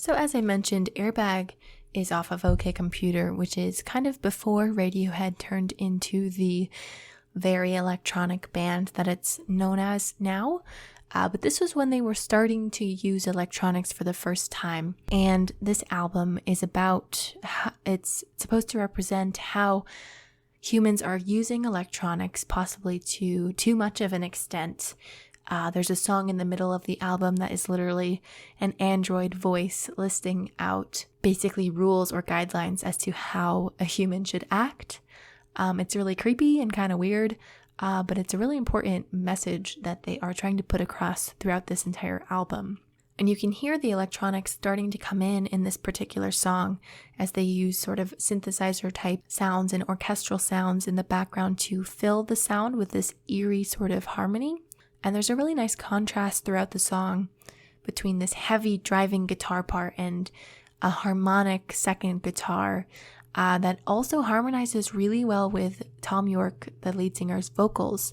So as I mentioned, Airbag is off of OK Computer, which is kind of before Radiohead turned into the very electronic band that it's known as now. But this was when they were starting to use electronics for the first time. And this album is about, it's supposed to represent how humans are using electronics possibly to too much of an extent. There's a song in the middle of the album that is literally an android voice listing out basically rules or guidelines as to how a human should act. It's really creepy and kind of weird, but it's a really important message that they are trying to put across throughout this entire album. And you can hear the electronics starting to come in this particular song as they use sort of synthesizer type sounds and orchestral sounds in the background to fill the sound with this eerie sort of harmony. And there's a really nice contrast throughout the song between this heavy driving guitar part and a harmonic second guitar that also harmonizes really well with Thom Yorke, the lead singer's vocals.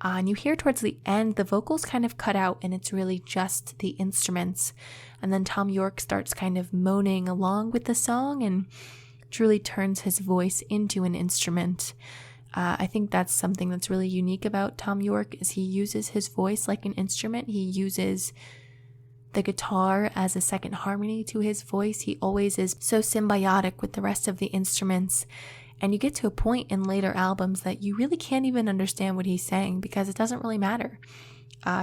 And you hear towards the end, the vocals kind of cut out and it's really just the instruments. And then Thom Yorke starts kind of moaning along with the song and truly turns his voice into an instrument. I think that's something that's really unique about Thom Yorke is he uses his voice like an instrument. He uses the guitar as a second harmony to his voice. He always is so symbiotic with the rest of the instruments. And you get to a point in later albums that you really can't even understand what he's saying because it doesn't really matter.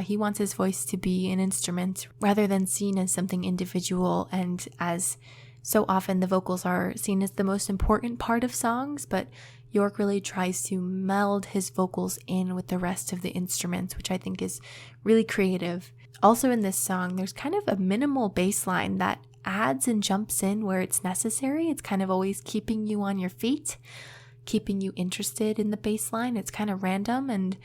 He wants his voice to be an instrument rather than seen as something individual, and as so often the vocals are seen as the most important part of songs, but Yorke really tries to meld his vocals in with the rest of the instruments, which I think is really creative. Also in this song, there's kind of a minimal bass line that adds and jumps in where it's necessary. It's kind of always keeping you on your feet, keeping you interested in the bass line. It's kind of random and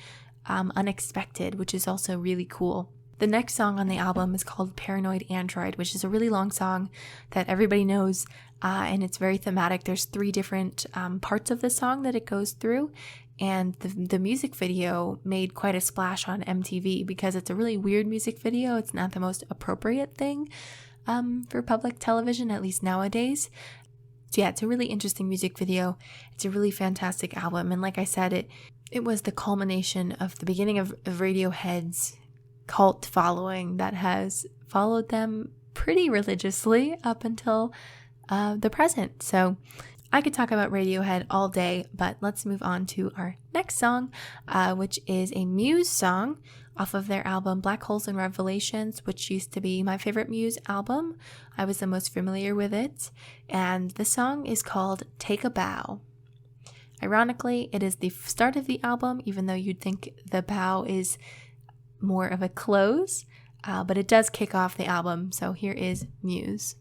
unexpected, which is also really cool. The next song on the album is called Paranoid Android, which is a really long song that everybody knows, and it's very thematic. There's 3 different parts of the song that it goes through, and the music video made quite a splash on MTV because it's a really weird music video. It's not the most appropriate thing for public television, at least nowadays. So yeah, it's a really interesting music video. It's a really fantastic album, and like I said, it was the culmination of the beginning of Radiohead's cult following that has followed them pretty religiously up until the present. So I could talk about Radiohead all day, but let's move on to our next song, which is a Muse song off of their album Black Holes and Revelations, which used to be my favorite Muse album. I was the most familiar with it, and the song is called Take a Bow. Ironically, it is the start of the album, even though you'd think the bow is more of a close, but it does kick off the album. So here is Muse.